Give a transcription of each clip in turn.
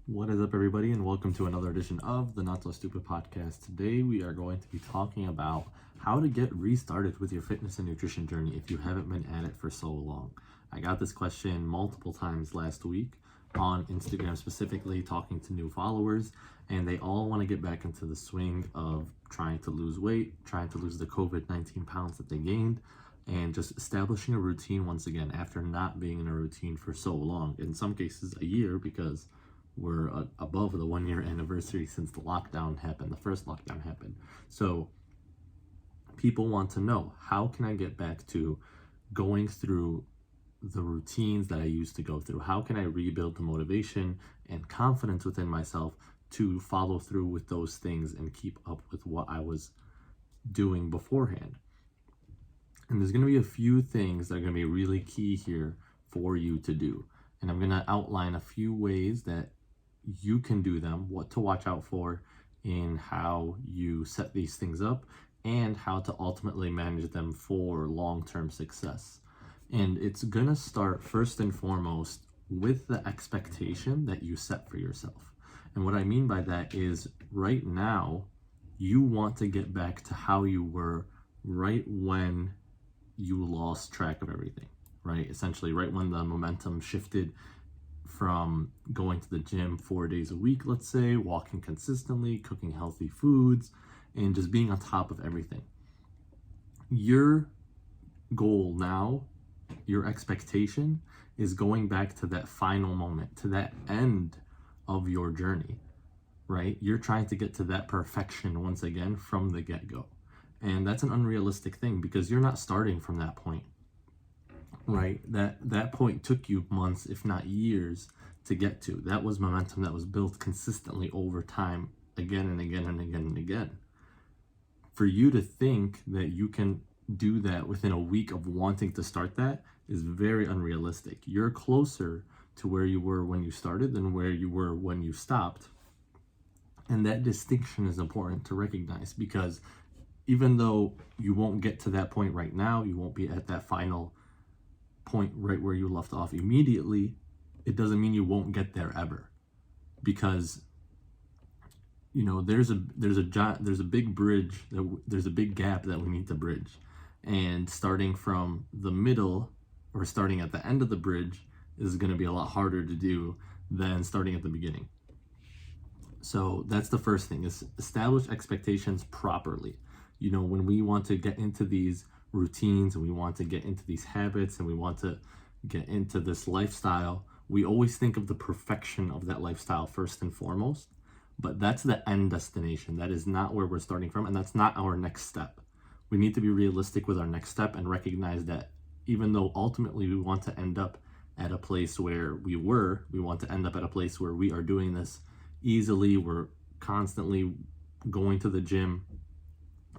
What is up, everybody, and welcome to another edition of the Not So Stupid podcast. Today, we are going to be talking about how to get restarted with your fitness and nutrition journey if you haven't been at it for so long. I got this question multiple times last week on Instagram, specifically talking to new followers, and they all want to get back into the swing of trying to lose weight, trying to lose the COVID-19 pounds that they gained, and just establishing a routine once again after not being in a routine for so long. In some cases, a year, because we're above the 1 year anniversary since the lockdown happened, the first lockdown happened. So people want to know, how can I get back to going through the routines that I used to go through? How can I rebuild the motivation and confidence within myself to follow through with those things and keep up with what I was doing beforehand? And there's going to be a few things that are going to be really key here for you to do. And I'm going to outline a few ways that you can do them, what to watch out for in how you set these things up, and how to ultimately manage them for long-term success. And it's going to start first and foremost with the expectation that you set for yourself. And what I mean by that is, right now, you want to get back to how you were right when you lost track of everything, right? Essentially, right when the momentum shifted from going to the gym 4 days a week, let's say, walking consistently, cooking healthy foods, and just being on top of everything. Your goal now, your expectation, is going back to that final moment, to that end of your journey, right? You're trying to get to that perfection once again from the get-go. And that's an unrealistic thing, because you're not starting from that point, right? That point took you months, if not years, to get to. That was momentum that was built consistently over time, again and again and again and again. For you to think that you can do that within a week of wanting to start that is very unrealistic. You're closer to where you were when you started than where you were when you stopped. And that distinction is important to recognize, because even though you won't get to that point right now, you won't be at that final point right where you left off immediately, it doesn't mean you won't get there ever. Because there's a big bridge, there's a big gap that we need to bridge, and starting from the middle or starting at the end of the bridge is going to be a lot harder to do than starting at the beginning. So that's the first thing, is establish expectations properly. When we want to get into these routines and we want to get into these habits and we want to get into this lifestyle, we always think of the perfection of that lifestyle first and foremost, but that's the end destination. That is not where we're starting from, and that's not our next step. We need to be realistic with our next step and recognize that even though ultimately we want to end up at a place where we want to end up at a place where we are doing this easily, we're constantly going to the gym,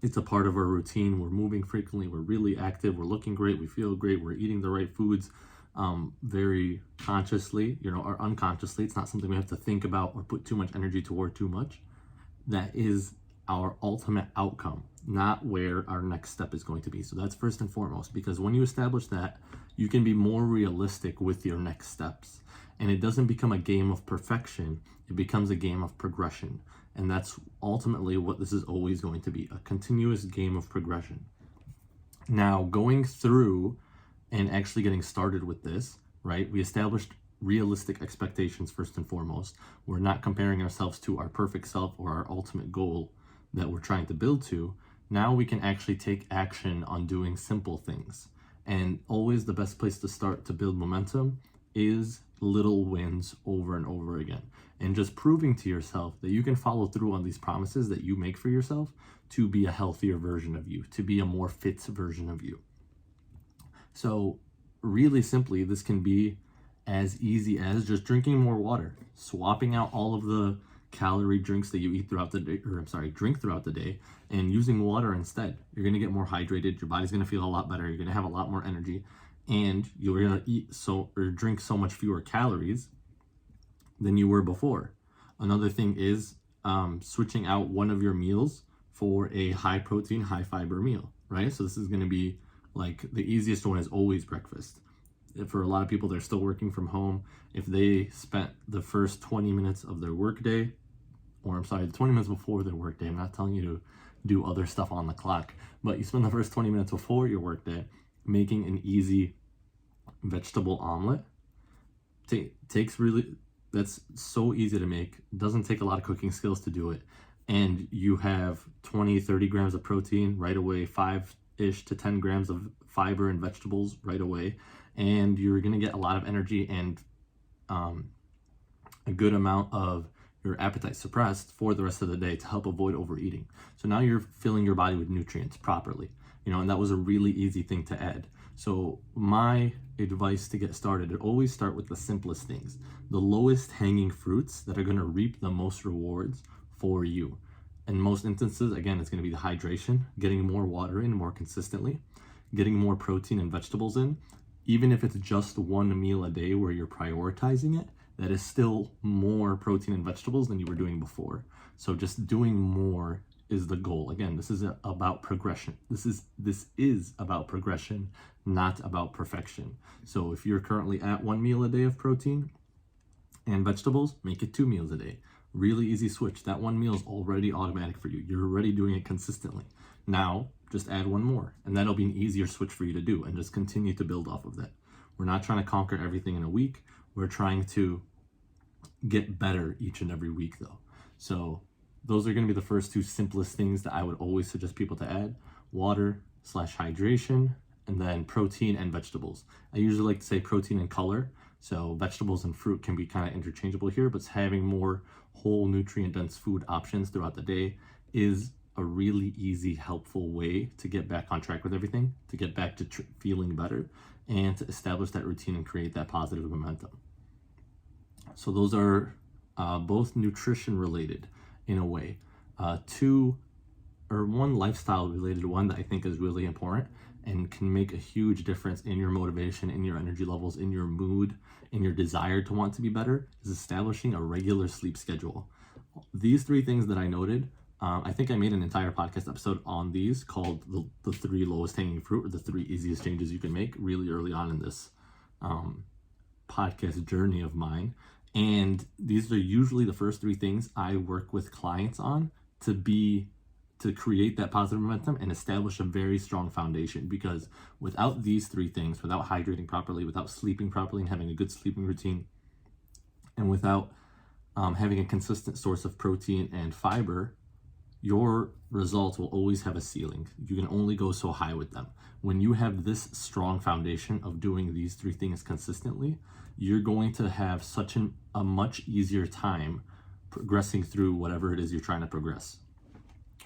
it's a part of our routine, we're moving frequently, we're really active, we're looking great, we feel great, we're eating the right foods very consciously, or unconsciously. It's not something we have to think about or put too much energy toward too much. That is our ultimate outcome, not where our next step is going to be. So that's first and foremost, because when you establish that, you can be more realistic with your next steps. And it doesn't become a game of perfection, it becomes a game of progression. And that's ultimately what this is always going to be, a continuous game of progression. Now, going through and actually getting started with this, right? We established realistic expectations first and foremost. We're not comparing ourselves to our perfect self or our ultimate goal that we're trying to build to. Now we can actually take action on doing simple things. And always the best place to start to build momentum is little wins over and over again. And just proving to yourself that you can follow through on these promises that you make for yourself to be a healthier version of you, to be a more fit version of you. So really simply, this can be as easy as just drinking more water, swapping out all of the calorie drinks that you eat throughout the day, drink throughout the day, and using water instead. You're going to get more hydrated, your body's going to feel a lot better, you're going to have a lot more energy, and you're going to drink so much fewer calories than you were before. Another thing is switching out one of your meals for a high protein, high fiber meal, right? So this is going to be like the easiest one is always breakfast. For a lot of people, they're still working from home. If they spent the first 20 minutes of their workday, or I'm sorry, 20 minutes before their workday, I'm not telling you to do other stuff on the clock, but you spend the first 20 minutes before your workday making an easy vegetable omelet. That's so easy to make. Doesn't take a lot of cooking skills to do it. And you have 20-30 grams of protein right away, 5-ish to 10 grams of fiber and vegetables right away. And you're going to get a lot of energy and a good amount of your appetite suppressed for the rest of the day to help avoid overeating. So now you're filling your body with nutrients properly, and that was a really easy thing to add. So my advice to get started, always start with the simplest things, the lowest hanging fruits that are going to reap the most rewards for you. In most instances, again, it's going to be the hydration, getting more water in more consistently, getting more protein and vegetables in. Even if it's just one meal a day where you're prioritizing it, that is still more protein and vegetables than you were doing before. So just doing more is the goal. Again, this is about progression. This is about progression, not about perfection. So if you're currently at 1 meal a day of protein and vegetables, make it 2 meals a day. Really easy switch. That 1 meal is already automatic for you. You're already doing it consistently. Now, just add 1 more, and that'll be an easier switch for you to do, and just continue to build off of that. We're not trying to conquer everything in a week. We're trying to get better each and every week, though. So those are going to be the first 2 simplest things that I would always suggest people to add: water/hydration, and then protein and vegetables. I usually like to say protein and color. So vegetables and fruit can be kind of interchangeable here, but having more whole nutrient dense food options throughout the day is a really easy, helpful way to get back on track with everything, to get back to feeling better, and to establish that routine and create that positive momentum. So those are both nutrition related in a way. 1 lifestyle related one that I think is really important and can make a huge difference in your motivation, in your energy levels, in your mood, in your desire to want to be better, is establishing a regular sleep schedule. These 3 things that I noted, I think I made an entire podcast episode on these called the 3 lowest hanging fruit, or the 3 easiest changes you can make, really early on in this podcast journey of mine. And these are usually the first 3 things I work with clients on to create that positive momentum and establish a very strong foundation. Because without these 3 things, without hydrating properly, without sleeping properly and having a good sleeping routine, and without having a consistent source of protein and fiber, your results will always have a ceiling. You can only go so high with them. When you have this strong foundation of doing these 3 things consistently, you're going to have a much easier time progressing through whatever it is you're trying to progress.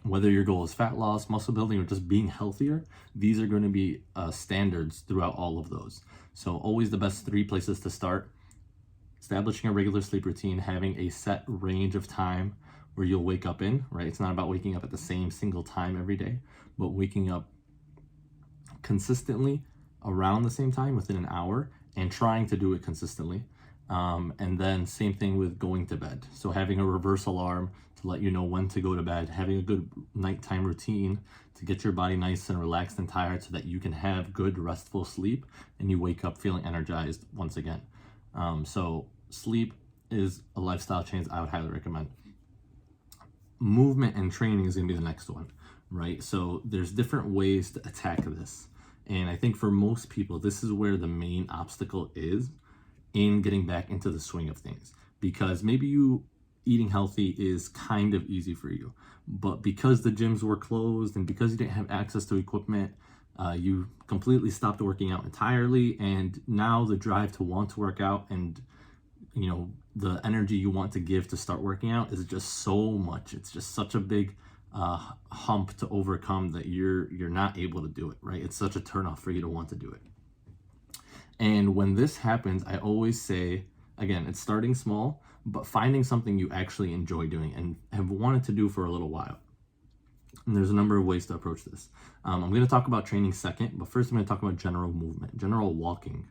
Whether your goal is fat loss, muscle building, or just being healthier, these are going to be standards throughout all of those. So always the best 3 places to start: establishing a regular sleep routine, having a set range of time where you'll wake up in, right? It's not about waking up at the same single time every day, but waking up consistently around the same time within an hour and trying to do it consistently. And then same thing with going to bed. So having a reverse alarm to let you know when to go to bed, having a good nighttime routine to get your body nice and relaxed and tired so that you can have good restful sleep and you wake up feeling energized once again. So sleep is a lifestyle change I would highly recommend. Movement and training is going to be the next one, right? So there's different ways to attack this. And I think for most people, this is where the main obstacle is in getting back into the swing of things. Because maybe eating healthy is kind of easy for you, but because the gyms were closed and because you didn't have access to equipment, you completely stopped working out entirely. And now the drive to want to work out and the energy you want to give to start working out is just so much. It's just such a big hump to overcome that you're not able to do it, right? It's such a turnoff for you to want to do it. And when this happens, I always say, again, it's starting small, but finding something you actually enjoy doing and have wanted to do for a little while. And there's a number of ways to approach this. I'm going to talk about training second, but first I'm going to talk about general movement, general walking,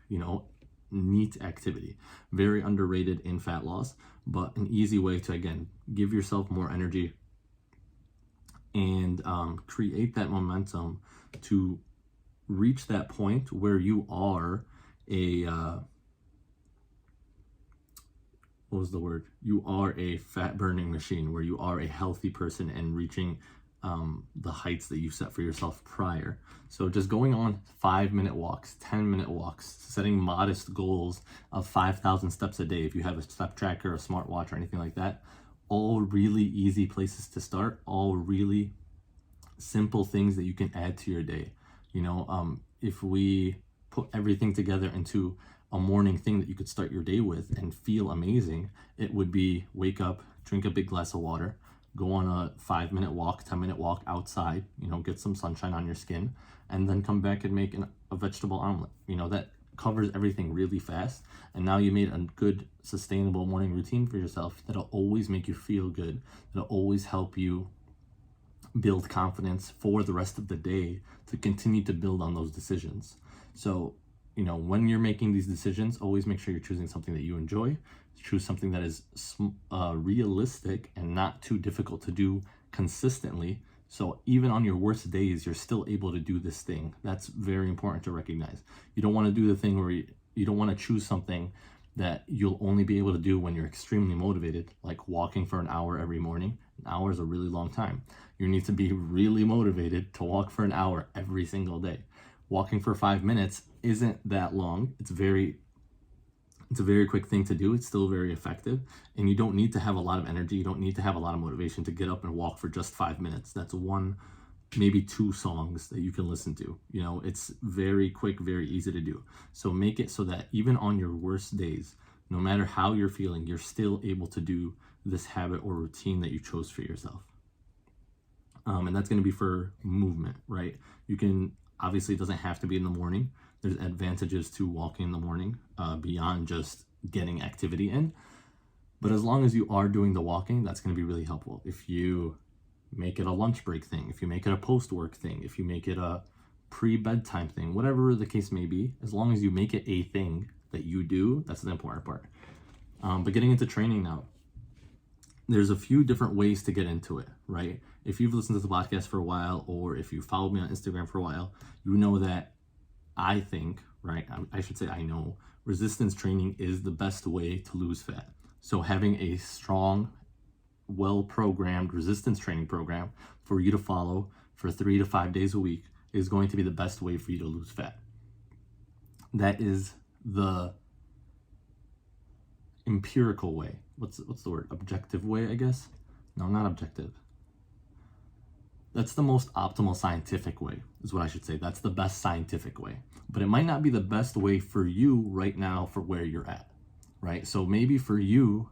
neat activity. Very underrated in fat loss, but an easy way to, again, give yourself more energy and create that momentum to reach that point where you are a what was the word? You are a fat burning machine, where you are a healthy person and reaching the heights that you set for yourself prior. So just going on 5-minute walks, 10-minute walks, setting modest goals of 5,000 steps a day. If you have a step tracker, a smartwatch, or anything like that, all really easy places to start, all really simple things that you can add to your day. If we put everything together into a morning thing that you could start your day with and feel amazing, it would be wake up, drink a big glass of water, go on a 5-minute walk, 10-minute walk outside, get some sunshine on your skin, and then come back and make a vegetable omelet. That covers everything really fast. And now you made a good, sustainable morning routine for yourself that'll always make you feel good, that'll always help you build confidence for the rest of the day to continue to build on those decisions. So, when you're making these decisions, always make sure you're choosing something that you enjoy. Choose something that is realistic and not too difficult to do consistently. So even on your worst days, you're still able to do this thing. That's very important to recognize. You don't want to do the thing where you don't want to choose something that you'll only be able to do when you're extremely motivated, like walking for an hour every morning. An hour is a really long time. You need to be really motivated to walk for an hour every single day. Walking for 5 minutes isn't that long. It's a very quick thing to do. It's still very effective. And you don't need to have a lot of energy. You don't need to have a lot of motivation to get up and walk for just 5 minutes. That's one, maybe 2 songs that you can listen to. It's very quick, very easy to do. So make it so that even on your worst days, no matter how you're feeling, you're still able to do this habit or routine that you chose for yourself. And that's going to be for movement, right? You can, obviously, it doesn't have to be in the morning. There's advantages to walking in the morning beyond just getting activity in. But as long as you are doing the walking, that's going to be really helpful. If you make it a lunch break thing, if you make it a post-work thing, if you make it a pre-bedtime thing, whatever the case may be, as long as you make it a thing that you do, that's the important part. But getting into training now, there's a few different ways to get into it, right? If you've listened to the podcast for a while, or if you followed me on Instagram for a while, you know that I think, right, I should say I know, resistance training is the best way to lose fat. So having a strong, well-programmed resistance training program for you to follow for 3 to 5 days a week is going to be the best way for you to lose fat. That is the empirical way. What's the word? Objective way, I guess? No, not objective. That's the most optimal scientific way, is what I should say. That's the best scientific way. But it might not be the best way for you right now for where you're at, right? So maybe for you,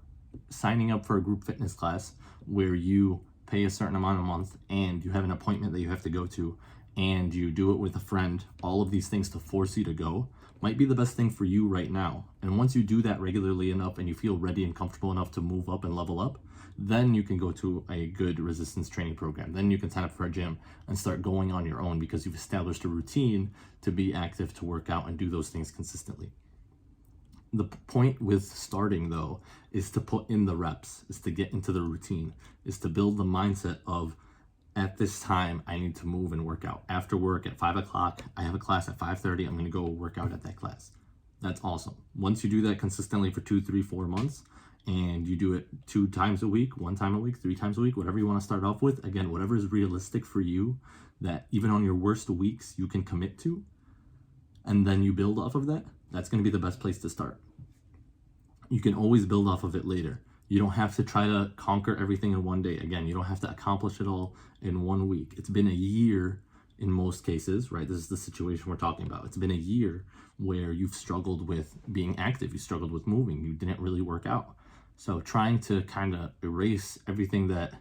signing up for a group fitness class where you pay a certain amount a month and you have an appointment that you have to go to and you do it with a friend, all of these things to force you to go, might be the best thing for you right now. And once you do that regularly enough and you feel ready and comfortable enough to move up and level up, then you can go to a good resistance training program. Then you can sign up for a gym and start going on your own because you've established a routine to be active, to work out, and do those things consistently. The point with starting, though, is to put in the reps, is to get into the routine, is to build the mindset of, at this time, I need to move and work out. After work at 5 o'clock, I have a class at 5:30, I'm gonna go work out at that class. That's awesome. Once you do that consistently for 2, 3, 4 months, and you do it 2 times a week, 1 time a week, 3 times a week, whatever you wanna start off with, again, whatever is realistic for you, that even on your worst weeks, you can commit to, and then you build off of that, that's gonna be the best place to start. You can always build off of it later. You don't have to try to conquer everything in one day. Again, you don't have to accomplish it all in 1 week. It's been a year in most cases, right? This is the situation we're talking about. It's been a year where you've struggled with being active. You struggled with moving. You didn't really work out. So trying to kind of erase everything that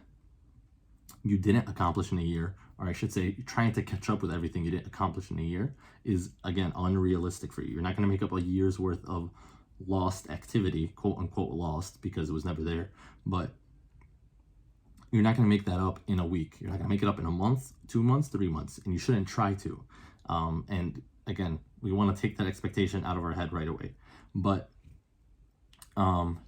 you didn't accomplish in a year, or I should say trying to catch up with everything you didn't accomplish in a year, is, again, unrealistic for you. You're not going to make up a year's worth of lost activity, quote unquote lost, because it was never there, but you're not going to make that up in a week. You're not going to make it up in a month, 2 months, 3 months, and you shouldn't try to. And again, we want to take that expectation out of our head right away. But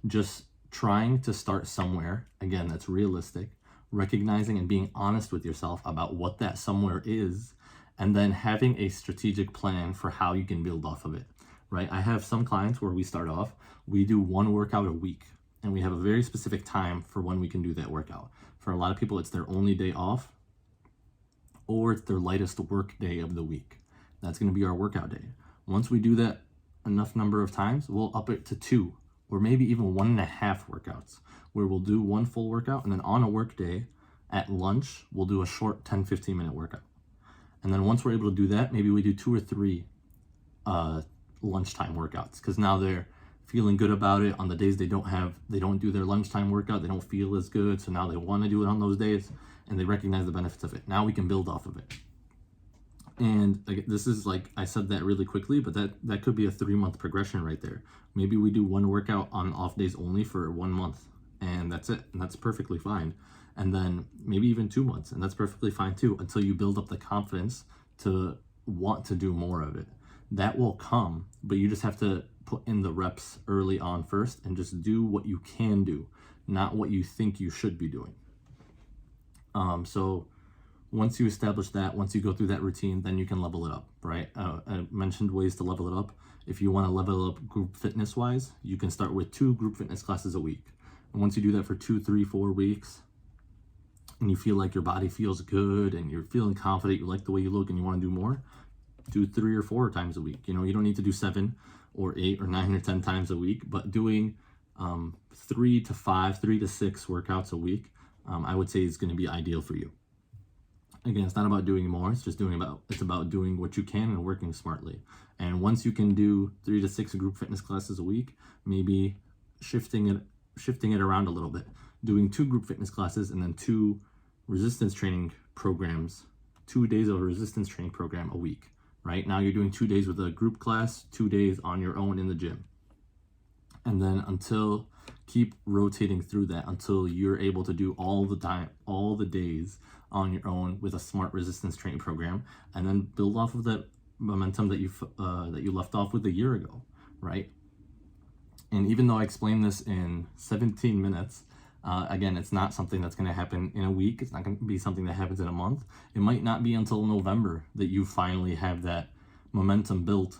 just trying to start somewhere, again, that's realistic, recognizing and being honest with yourself about what that somewhere is, and then having a strategic plan for how you can build off of it. right? I have some clients where we start off, we do one workout a week, and we have a very specific time for when we can do that workout. For a lot of people, it's their only day off, or it's their lightest work day of the week. That's going to be our workout day. Once we do that enough number of times, we'll up it to 2 or maybe even 1.5 workouts, where we'll do one full workout, and then on a work day at lunch, we'll do a short 10-15 minute workout. And then once we're able to do that, maybe we do 2 or 3 lunchtime workouts, because now they're feeling good about it. On the days they don't do their lunchtime workout, they don't feel as good, so now they want to do it on those days, and they recognize the benefits of it. Now we can build off of it. And this is, like I said that really quickly, but that could be a 3-month progression right there. Maybe we do one workout on off days only for 1 month, and that's it, and that's perfectly fine. And then maybe even 2 months, and that's perfectly fine too, until you build up the confidence to want to do more of it. That will come, but you just have to put in the reps early on first, and just do what you can do, not what you think you should be doing. So once you establish that, once you go through that routine, then you can level it up, right? I mentioned ways to level it up. If you want to level up group fitness wise, you can start with 2 group fitness classes a week. And once you do that for 2, 3, 4 weeks, and you feel like your body feels good and you're feeling confident, you like the way you look and you want to do more, do 3 or 4 times a week. You don't need to do 7 or 8 or 9 or 10 times a week, but doing 3 to 5, 3 to 6 workouts a week, I would say is going to be ideal for you. Again, it's not about doing more, it's about doing what you can and working smartly. And once you can do 3 to 6 group fitness classes a week, maybe shifting it around a little bit, doing 2 group fitness classes and then 2 resistance training programs, 2 days of a resistance training program a week, right? Now you're doing 2 days with a group class, 2 days on your own in the gym. And then keep rotating through that until you're able to do all the days on your own with a smart resistance training program, and then build off of that momentum that you left off with a year ago, right? And even though I explained this in 17 minutes, again, it's not something that's going to happen in a week. It's not going to be something that happens in a month. It might not be until November that you finally have that momentum built,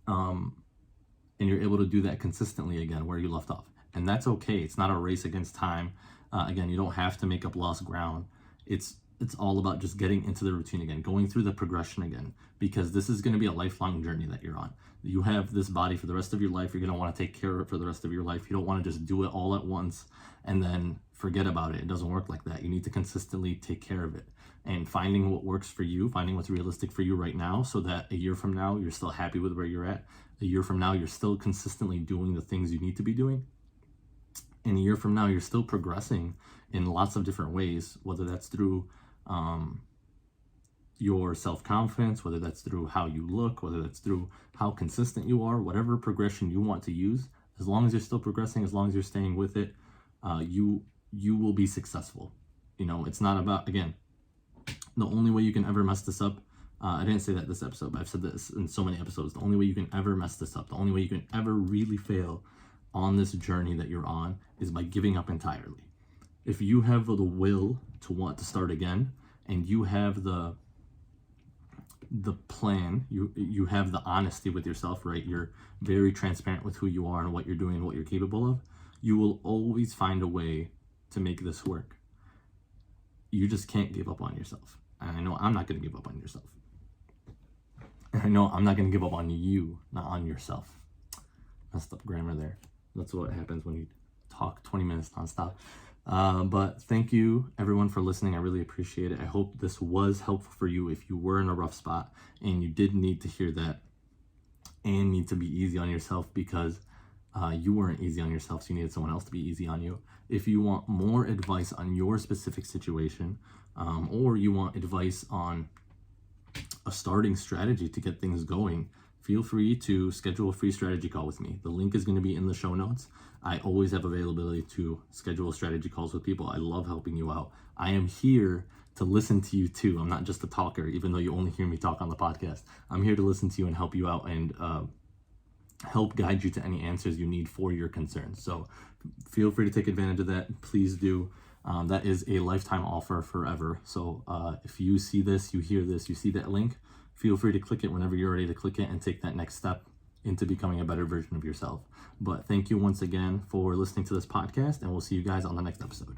and you're able to do that consistently again where you left off. And that's okay. It's not a race against time. Again, you don't have to make up lost ground. It's all about just getting into the routine again, going through the progression again, because this is going to be a lifelong journey that you're on. You have this body for the rest of your life. You're going to want to take care of it for the rest of your life. You don't want to just do it all at once and then forget about it. It doesn't work like that. You need to consistently take care of it, and finding what works for you, finding what's realistic for you right now, so that a year from now, you're still happy with where you're at. A year from now, you're still consistently doing the things you need to be doing. And a year from now, you're still progressing in lots of different ways, whether that's through your self-confidence, whether that's through how you look, whether that's through how consistent you are, whatever progression you want to use. As long as you're still progressing, as long as you're staying with it, you will be successful. It's not about, again, the only way you can ever mess this up, I didn't say that this episode, but I've said this in so many episodes, the only way you can ever mess this up, the only way you can ever really fail on this journey that you're on is by giving up entirely. If you have the will to want to start again, and you have the plan, you have the honesty with yourself, right? You're very transparent with who you are and what you're doing and what you're capable of. You will always find a way to make this work. You just can't give up on yourself. And I know I'm not going to give up on yourself. And I know I'm not going to give up on you, not on yourself. Messed up grammar there. That's what happens when you talk 20 minutes nonstop. But thank you everyone for listening. I really appreciate it. I hope this was helpful for you if you were in a rough spot and you did need to hear that and need to be easy on yourself because you weren't easy on yourself, so you needed someone else to be easy on you. If you want more advice on your specific situation, or you want advice on a starting strategy to get things going, feel free to schedule a free strategy call with me. The link is going to be in the show notes. I always have availability to schedule strategy calls with people. I love helping you out. I am here to listen to you too. I'm not just a talker, even though you only hear me talk on the podcast. I'm here to listen to you and help you out and help guide you to any answers you need for your concerns. So feel free to take advantage of that. Please do. That is a lifetime offer forever. So if you see this, you hear this, you see that link, feel free to click it whenever you're ready to click it and take that next step into becoming a better version of yourself. But thank you once again for listening to this podcast, and we'll see you guys on the next episode.